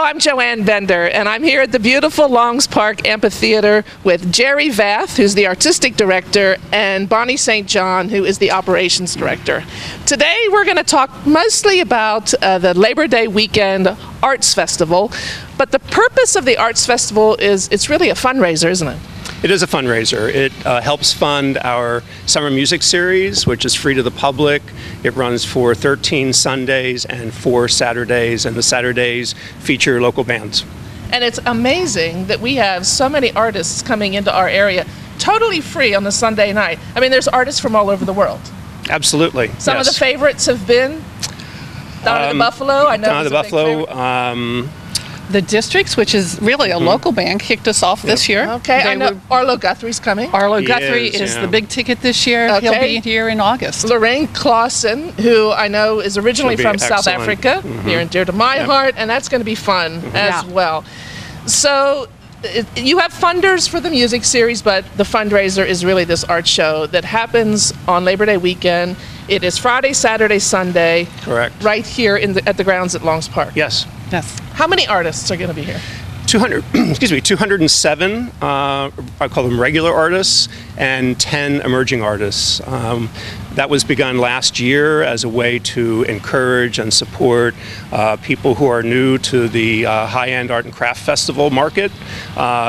Hello, I'm Joanne Bender, and I'm here at the beautiful Longs Park Amphitheater with Jerry Vath, who's the artistic director, and Bonnie St. John, who is the operations director. Today, we're going to talk mostly about the Labor Day weekend Arts Festival, but the purpose of the Arts Festival is it's really a fundraiser, isn't it? It is a fundraiser. It helps fund our summer music series, which is free to the public. It runs for 13 Sundays and 4 Saturdays, and the Saturdays feature local bands. And it's amazing that we have so many artists coming into our area totally free on the Sunday night. I mean, there's artists from all over the world. Absolutely. Some yes. of the favorites have been Donna the Buffalo. I know Donna the Buffalo. The Districts, which is really a local band, kicked us off this year. Okay, I know Arlo Guthrie's coming. Arlo Guthrie is the big ticket this year. Okay. He'll be here in August. Lorraine Clausen, who I know is originally from South Africa, near and dear to my heart, and that's going to be fun as well. So you have funders for the music series, but the fundraiser is really this art show that happens on Labor Day weekend. It is Friday, Saturday, Sunday. Correct. Right here at the grounds at Longs Park. Yes. Yes. How many artists are going to be here? 207, I call them regular artists, and 10 emerging artists. That was begun last year as a way to encourage and support people who are new to the high-end art and craft festival market.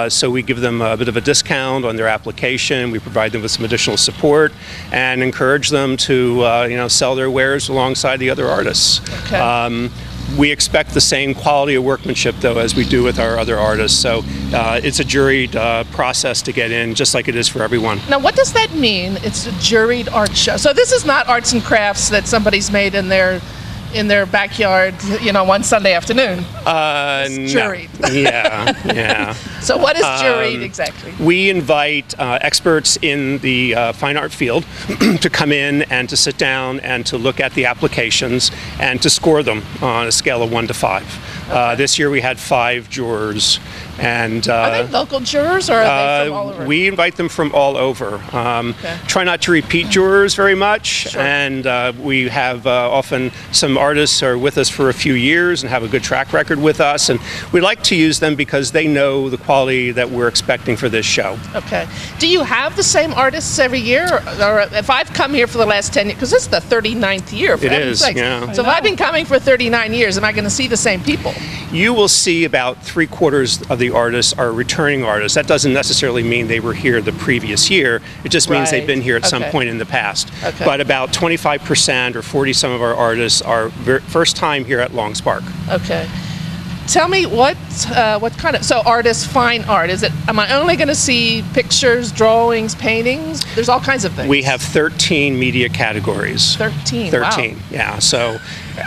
So we give them a bit of a discount on their application. We provide them with some additional support and encourage them to sell their wares alongside the other artists. Okay. We expect the same quality of workmanship, though, as we do with our other artists. So it's a juried process to get in, just like it is for everyone. Now, what does that mean? It's a juried art show. So this is not arts and crafts that somebody's made in their backyard, one Sunday afternoon. It's juried. No. Yeah. So what is juried exactly? We invite experts in the fine art field to come in and to sit down and to look at the applications and to score them on a scale of 1 to 5. Okay. This year we had 5 jurors. And are they local jurors or are they from all over? We invite them from all over. Try not to repeat jurors very much, sure. And we have often some artists are with us for a few years and have a good track record with us, and we like to use them because they know the quality that we're expecting for this show. Okay. Do you have the same artists every year? Or if I've come here for the last 10 years, because this is the 39th year. For it is, sakes. yeah. So if I've been coming for 39 years, am I going to see the same people? You will see about 3/4 of the artists are returning artists. That doesn't necessarily mean they were here the previous year. It just means they've been here at some point in the past. Okay. But about 25% or 40 some of our artists are first time here at Longs Park. Okay. Tell me what kind of, so artists, fine art, am I only going to see pictures, drawings, paintings? There's all kinds of things. We have 13 media categories. 13, wow. Yeah, so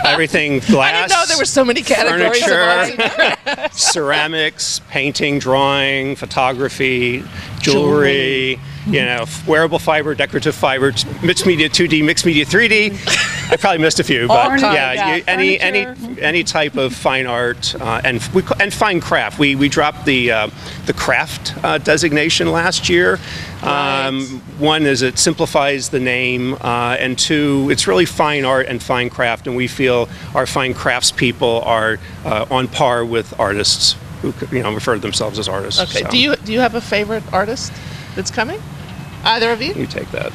everything glass, I didn't know there were so many categories. Furniture, ceramics, painting, drawing, photography, jewelry, wearable fiber, decorative fiber, mixed media 2D, mixed media 3D. I probably missed a few, but any type of fine art and fine craft. We dropped the craft designation last year. One is it simplifies the name, and 2, it's really fine art and fine craft, and we feel our fine crafts people are on par with artists who refer to themselves as artists. Okay. So. Do you have a favorite artist that's coming? Either of you? You take that.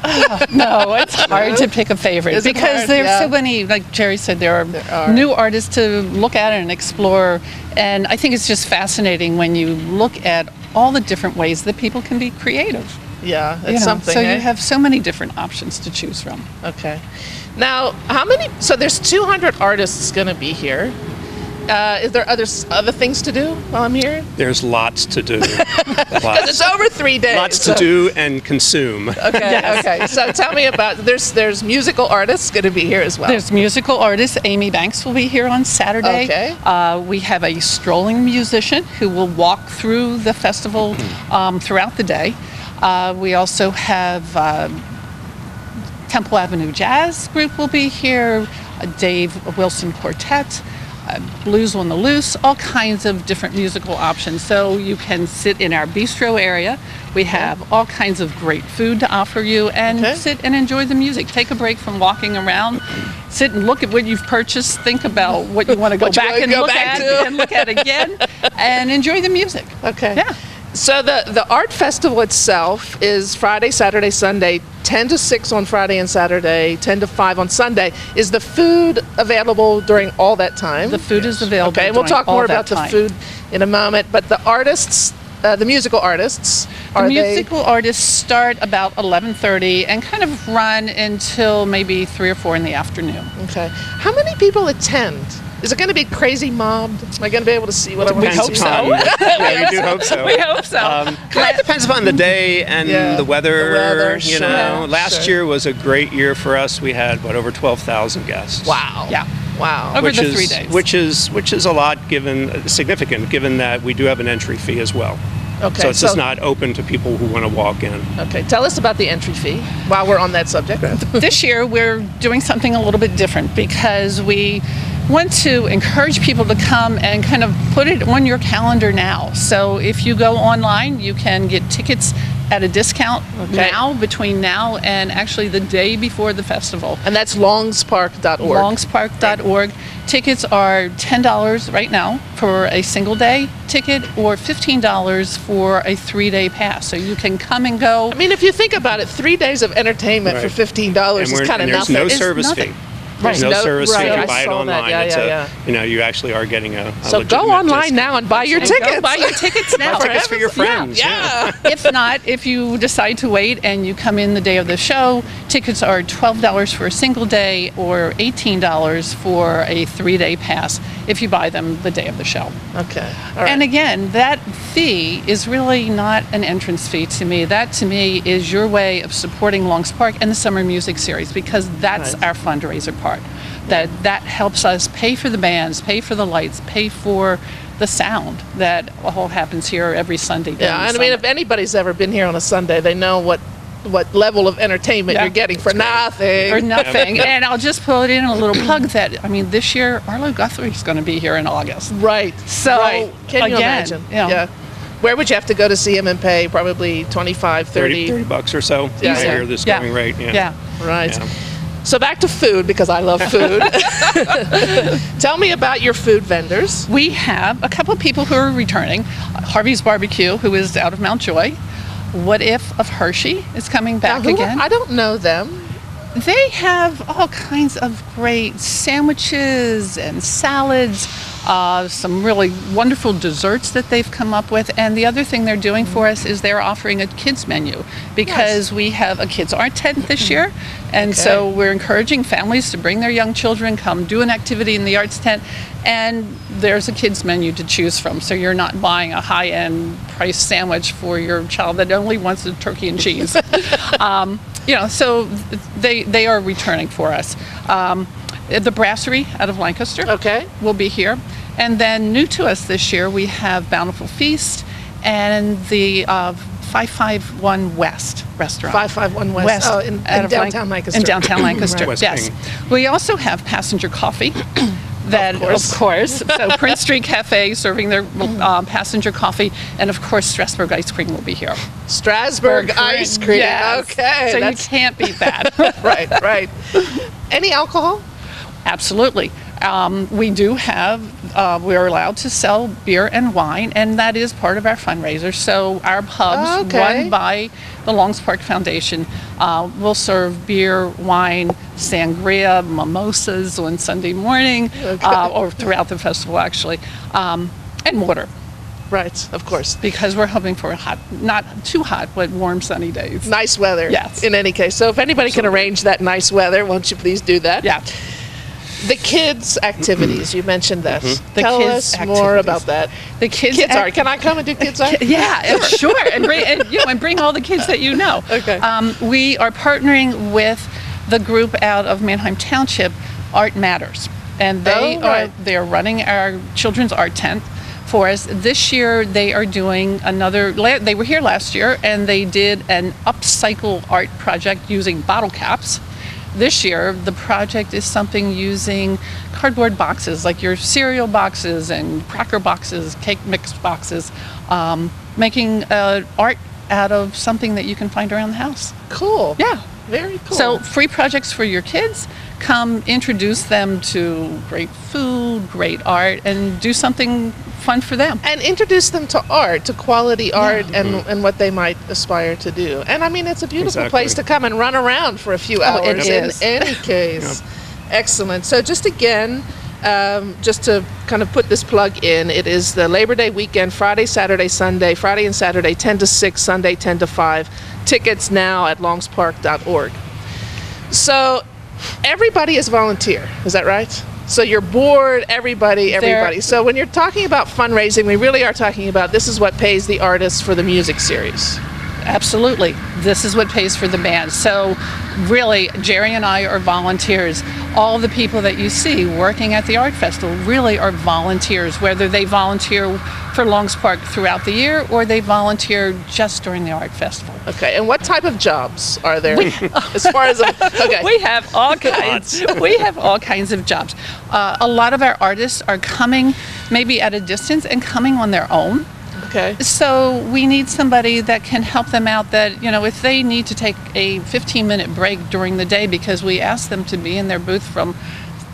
No, it's hard to pick a favorite because there's so many, like Jerry said, there are new artists to look at and explore, and I think it's just fascinating when you look at all the different ways that people can be creative. Yeah, it's something. So you have so many different options to choose from. Okay. Now, so there's 200 artists going to be here. Is there other things to do while I'm here? There's lots to do. Because it's over 3 days. Lots to do and consume. Okay, okay. So tell me about, there's musical artists going to be here as well. There's musical artist Amy Banks will be here on Saturday. Okay. We have a strolling musician who will walk through the festival throughout the day. We also have Temple Avenue Jazz Group will be here, Dave Wilson Quartet. Blues on the Loose, all kinds of different musical options. So you can sit in our bistro area. We have all kinds of great food to offer you, and sit and enjoy the music. Take a break from walking around. Sit and look at what you've purchased. Think about what you want to go back and look at again, and enjoy the music. Okay. Yeah. So the art festival itself is Friday, Saturday, Sunday, 10 to 6 on Friday and Saturday, 10 to 5 on Sunday. Is the food available during all that time? The food is available. Okay, we'll talk more about the food in a moment. But the artists, the musical artists, artists start about 11:30 and kind of run until maybe 3 or 4 in the afternoon. Okay. How many people attend? Is it going to be crazy mobbed? Am I going to be able to see what I want to see? We hope so. Yeah, we do hope so. We hope so. It depends upon the day and the weather. You know, last year was a great year for us. We had over 12,000 guests. Wow. Yeah. Wow. Over the 3 days. Which is a lot significant given that we do have an entry fee as well. Okay. So it's just not open to people who want to walk in. Okay. Tell us about the entry fee while we're on that subject. This year we're doing something a little bit different because we want to encourage people to come and kind of put it on your calendar now. So if you go online, you can get tickets at a discount now, between now and actually the day before the festival. And that's longspark.org. Longspark.org. Tickets are $10 right now for a single day ticket, or $15 for a 3-day pass. So you can come and go. I mean, if you think about it, 3 days of entertainment for $15 is kind of nothing. There's no service fee. There's no service fee if you buy it online. You know, you actually are getting a so go online now and buy your tickets. Buy your tickets now. Buy tickets for your friends. Yeah. If not, if you decide to wait and you come in the day of the show, tickets are $12 for a single day or $18 for a 3-day pass if you buy them the day of the show. Okay. All right. And again, that fee is really not an entrance fee to me. That to me is your way of supporting Longs Park and the Summer Music Series, because that's our fundraiser part. That helps us pay for the bands, pay for the lights, pay for the sound that all happens here every Sunday. Yeah, and I mean, if anybody's ever been here on a Sunday, they know what level of entertainment you're getting for nothing. For nothing. And I'll just put in a little plug that, I mean, this year, Arlo Guthrie's going to be here in August. Right. So, can you imagine? Yeah. Where would you have to go to see him and pay? Probably $25, $30 $30 or so. Yeah. I hear this going rate. Yeah. Right. Yeah. So back to food, because I love food. Tell me about your food vendors. We have a couple of people who are returning. Harvey's Barbecue, who is out of Mount Joy. What If of Hershey is coming back again. I don't know them. They have all kinds of great sandwiches and salads, some really wonderful desserts that they've come up with. And the other thing they're doing for us is they're offering a kids menu, because we have a kids art tent this year. And so we're encouraging families to bring their young children, come do an activity in the arts tent, and there's a kids menu to choose from. So you're not buying a high-end price sandwich for your child that only wants a turkey and cheese. You know, so they are returning for us. The Brasserie out of Lancaster will be here. And then new to us this year, we have Bountiful Feast and the 551 West restaurant. 551 West. Oh, in downtown Lancaster. In downtown Lancaster, yes. We also have Passenger Coffee. Of course. So Prince Street Cafe serving their passenger coffee, and of course Strasburg Ice Cream will be here. Strasburg Ice Cream. Yes. Okay. So you can't beat that. Right. Any alcohol? Absolutely. We do have, we're allowed to sell beer and wine, and that is part of our fundraiser. So our pubs, run by the Longs Park Foundation, will serve beer, wine, sangria, mimosas on Sunday morning, or throughout the festival actually, and water. Right, of course. Because we're hoping for hot, not too hot, but warm, sunny days. Nice weather. Yes. In any case. So if anybody can arrange that nice weather, won't you please do that? Yeah. The kids' activities, you mentioned that. Tell us more about that. The kids art. Can I come and do kids' art? Yeah, sure. And bring all the kids that you know. Okay. We are partnering with the group out of Manheim Township, Art Matters, and they are running our children's art tent for us. This year they are doing they were here last year and they did an upcycle art project using bottle caps this year, the project is something using cardboard boxes, like your cereal boxes and cracker boxes, cake mix boxes, making art out of something that you can find around the house. Cool. Yeah. Very cool. So free projects for your kids. Come introduce them to great food, great art, and do something fun for them. And introduce them to art, to quality art, and what they might aspire to do. And I mean, it's a beautiful place to come and run around for a few hours. It is. In any case. Excellent. So just again, just to kind of put this plug in, it is the Labor Day weekend, Friday, Saturday, Sunday, Friday and Saturday 10 to 6, Sunday 10 to 5. Tickets now at longspark.org. So everybody is volunteer, is that right? So you're bored, everybody. So when you're talking about fundraising, we really are talking about this is what pays the artists for the music series. Absolutely. This is what pays for the band. So really, Jerry and I are volunteers. All the people that you see working at the art festival really are volunteers, whether they volunteer for Longs Park throughout the year or they volunteer just during the art festival. Okay, and what type of jobs are there? As far as okay. We have all kinds. We have all kinds of jobs. A lot of our artists are coming maybe at a distance and coming on their own. Okay. So we need somebody that can help them out, that, you know, if they need to take a 15-minute break during the day, because we ask them to be in their booth from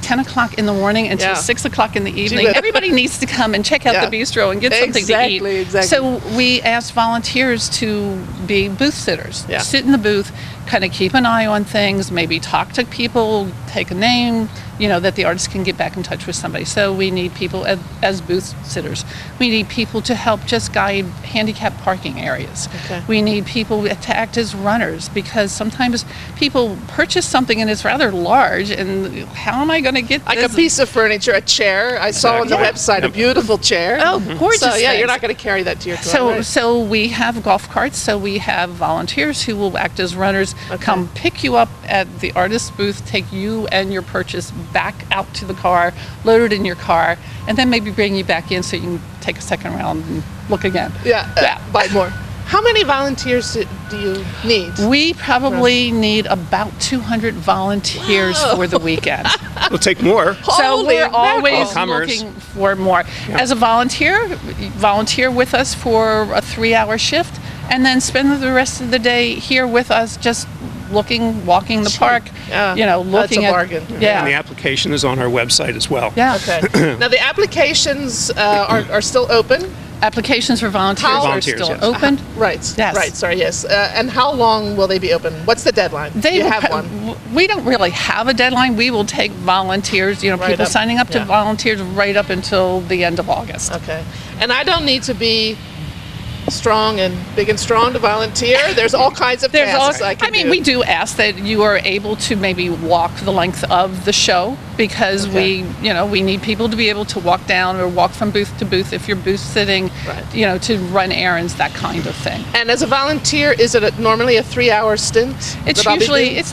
10 o'clock in the morning until 6 o'clock in the evening. Everybody needs to come and check out the bistro and get something to eat. Exactly. So we ask volunteers to be booth sitters. Sit in the booth, kind of keep an eye on things, maybe talk to people, take a name, you know, that the artist can get back in touch with somebody. So we need people as booth sitters. We need people to help just guide handicapped parking areas. Okay. We need people to act as runners, because sometimes people purchase something and it's rather large, and how am I going to get like this? A piece of furniture, a chair. I saw on the website a beautiful chair. Oh, gorgeous. So yeah, things. you're not going to carry that to your car. So we have golf carts, so we have volunteers who will act as runners, come pick you up at the artist's booth, take you and your purchase back out to the car, load it in your car, and then maybe bring you back in so you can take a second round and look again. Buy more. How many volunteers do you need? We probably need about 200 volunteers for the weekend. We'll take more. So we're always looking for more. As a volunteer with us for a 3-hour shift, and then spend the rest of the day here with us, just walking the park, you know, looking at. That's a bargain. And the application is on our website as well. Okay. Now the applications are still open. Applications for volunteers are still open. Right. Yes. Right. Sorry. Yes. And how long will they be open? What's the deadline? You have one. We don't really have a deadline. We will take volunteers. You know, people signing up to volunteers right up until the end of August. Okay. And I don't need to be strong and big and strong to volunteer. There's all kinds of tasks I can do. We do ask that you are able to maybe walk the length of the show, because we need people to be able to walk down or walk from booth to booth if you're booth sitting, you know, to run errands, that kind of thing. And as a volunteer, is it normally a 3-hour stint? It's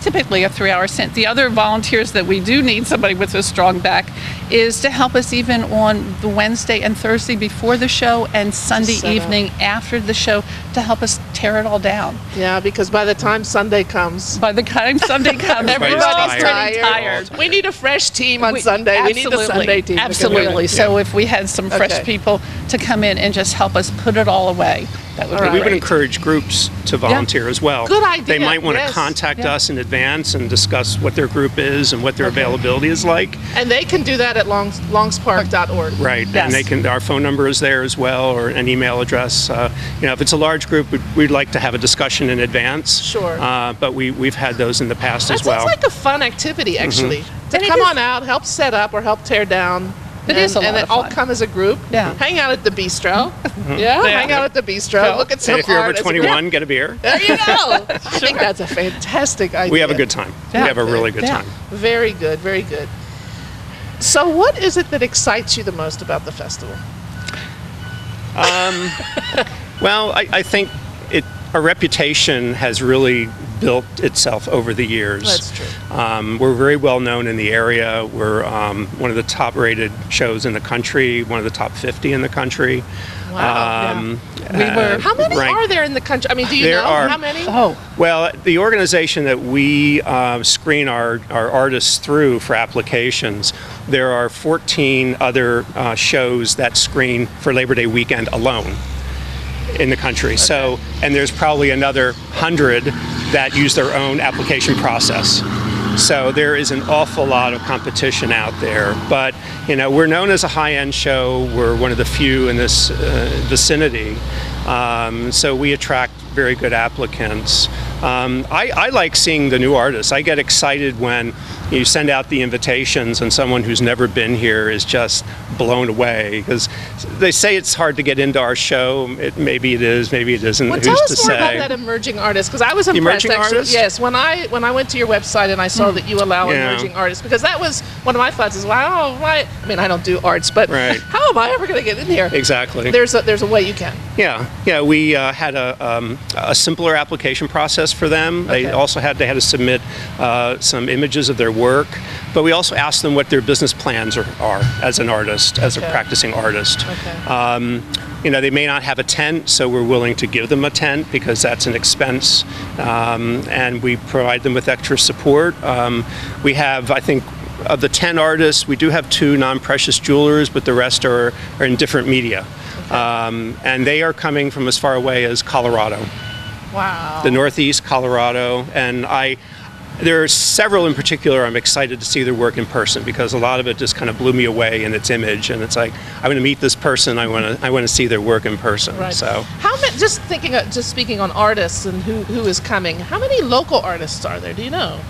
typically a 3-hour stint. The other volunteers that we do need somebody with a strong back is to help us even on the Wednesday and Thursday before the show and Sunday evening after the show, to help us tear it all down. Yeah, because by the time Sunday comes, everybody's pretty tired. We need a fresh team on Sunday. We need the Sunday team. Absolutely. So if we had some fresh people to come in and just help us put it all away, that would be great. We would encourage groups to volunteer as well. Good idea. They might want to contact us in advance and discuss what their group is and what their availability is like. And they can do that at longspark.org. Right. Yes. And they can. Our phone number is there as well, or an email address. You know, if it's a large group, we'd like to have a discussion in advance. Sure. But we've had those in the past as well. That sounds like a fun activity, actually. To come on out, help set up or help tear down. It is a lot of fun. And then all come as a group. Yeah. Hang out at the bistro. Hang out at the bistro. Look at some art. And if you're over art 21, get a beer. There you go. I think that's a fantastic idea. We have a good time. We have a really good time. Very good. Very good. So what is it that excites you the most about the festival? Well, I think our reputation has really built itself over the years. That's true. We're very well known in the area. We're one of the top rated shows in the country, one of the top 50 in the country. Wow. How many are there in the country? I mean, do you know how many? Oh. Well, the organization that we screen our artists through for applications, there are 14 other shows that screen for Labor Day weekend alone in the country. Okay. So, and there's probably another 100 that use their own application process. So there is an awful lot of competition out there, but we're known as a high-end show. We're one of the few in this vicinity, so we attract very good applicants. I like seeing the new artists. I get excited when you send out the invitations and someone who's never been here is just blown away, because they say it's hard to get into our show. Maybe it is, maybe it isn't. Well, tell us more about that emerging artist, because I was impressed. Emerging artist? Yes, when I went to your website and I saw that you allow emerging artists, because that was one of my thoughts is, wow, why? I mean, I don't do arts, but how am I ever going to get in here? Exactly. There's a way you can. Yeah. We had a simpler application process for them. Okay. They had to submit some images of their work, but we also asked them what their business plans are as an artist, as a practicing artist. Okay. They may not have a tent, so we're willing to give them a tent because that's an expense, and we provide them with extra support. We have, I think, of the 10 artists, we do have 2 non-precious jewelers, but the rest are in different media. Okay. And they are coming from as far away as Colorado. Wow. The Northeast Colorado, and there are several in particular I'm excited to see their work in person, because a lot of it just kind of blew me away in its image, and it's like, I'm going to meet this person, I want to see their work in person. Right. So how many, just speaking on artists and who is coming, how many local artists are there, do you know?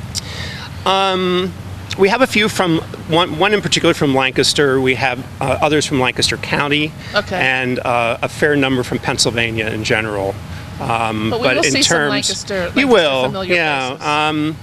We have a few from one in particular from Lancaster. We have others from Lancaster County, and a fair number from Pennsylvania in general. But we will see some Lancaster. You will, places.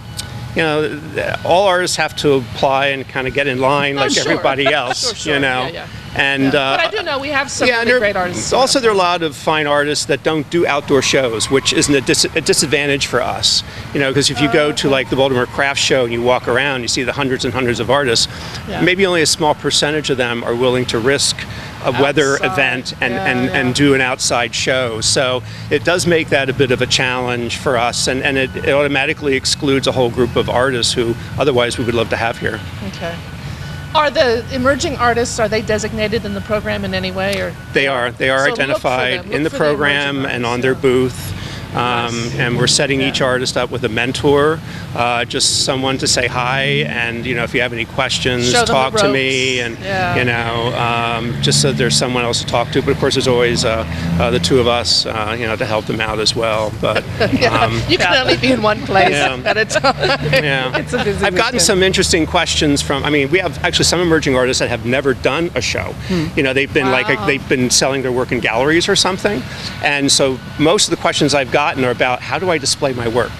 All artists have to apply and kind of get in line like everybody else. Sure. Yeah. And but I do know we have some really great artists. Also, there are a lot of fine artists that don't do outdoor shows, which is a disadvantage for us. Because if you go to like the Baltimore Craft Show and you walk around, you see the hundreds and hundreds of artists. Yeah. Maybe only a small percentage of them are willing to risk a weather event and do an outside show. So it does make that a bit of a challenge for us, and it automatically excludes a whole group of artists who otherwise we would love to have here. Okay. Are the emerging artists, are they designated in the program in any way? Or They are so identified in the program and on their booth. And we're setting each artist up with a mentor, just someone to say hi, and if you have any questions, talk to me, and just so there's someone else to talk to. But of course, there's always the two of us, to help them out as well. But you can only be in one place at a time. Yeah, it's a busy I've gotten some interesting questions from. We have actually some emerging artists that have never done a show. They've been they've been selling their work in galleries or something, and so most of the questions I've gotten are about, how do I display my work?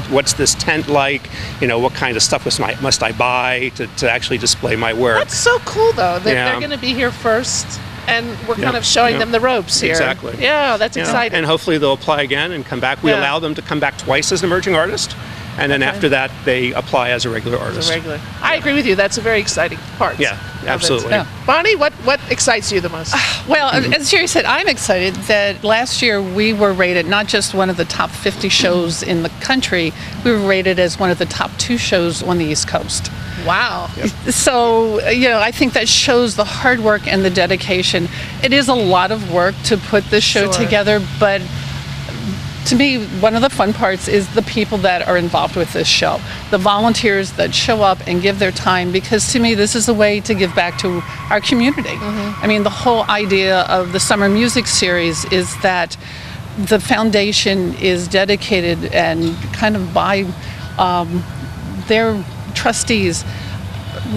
What's this tent like? What kind of stuff must I buy to actually display my work? That's so cool, though. They're going to be here first, and we're kind of showing them the ropes here. Exactly. Yeah, that's exciting. And hopefully they'll apply again and come back. We allow them to come back twice as an emerging artist, and then after that they apply as a regular artist. I agree with you. That's a very exciting part. Yeah, absolutely. Bonnie, what excites you the most? Well, as Jerry said, I'm excited that last year we were rated not just one of the top 50 shows in the country, we were rated as one of the top 2 shows on the East Coast. Wow. Yep. So, I think that shows the hard work and the dedication. It is a lot of work to put this show together, but to me, one of the fun parts is the people that are involved with this show, the volunteers that show up and give their time, because to me, this is a way to give back to our community. The whole idea of the Summer Music Series is that the foundation is dedicated and kind of by their trustees,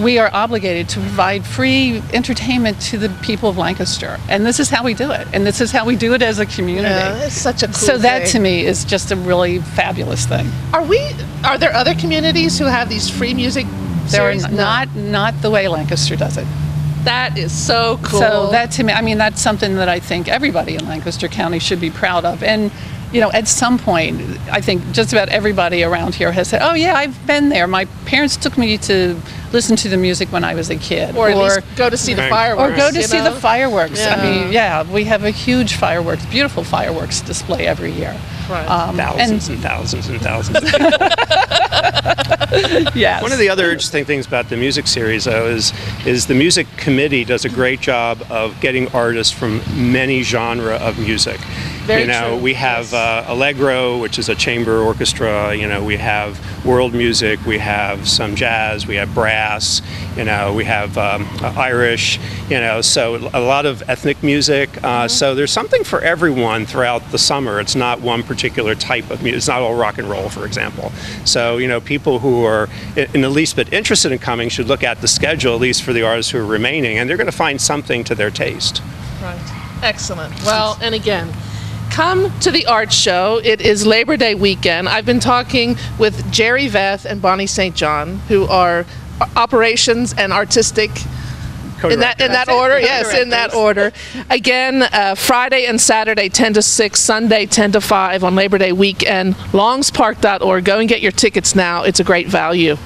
we are obligated to provide free entertainment to the people of Lancaster. And this is how we do it. And this is how we do it as a community. Yeah, it's such a cool So that to me is just a really fabulous thing. Are there other communities who have these free music series? There are not the way Lancaster does it. That is so cool. So that to me, that's something that I think everybody in Lancaster County should be proud of. And you know, at some point, I think just about everybody around here has said, oh yeah, I've been there. My parents took me to listen to the music when I was a kid. Or at least go to see the fireworks. Or go to see the fireworks. Yeah. I mean, yeah, we have a huge fireworks, beautiful fireworks display every year. Right. Thousands and thousands and thousands of people. Yes. One of the other interesting things about the music series, though, is the music committee does a great job of getting artists from many genre of music. Very true. We have yes. Allegro, which is a chamber orchestra. We have world music. We have some jazz. We have brass. We have Irish. So a lot of ethnic music. So there's something for everyone throughout the summer. It's not one particular type of music. It's not all rock and roll, for example. So people who are in the least bit interested in coming should look at the schedule, at least for the artists who are remaining, and they're going to find something to their taste. Right. Excellent. Well, and again, come to the art show. It is Labor Day weekend. I've been talking with Jerry Veth and Bonnie St. John, who are operations and artistic in that order. Yes, in that order. Again, Friday and Saturday 10 to 6, Sunday 10 to 5 on Labor Day weekend. longspark.org. Go and get your tickets now. It's a great value.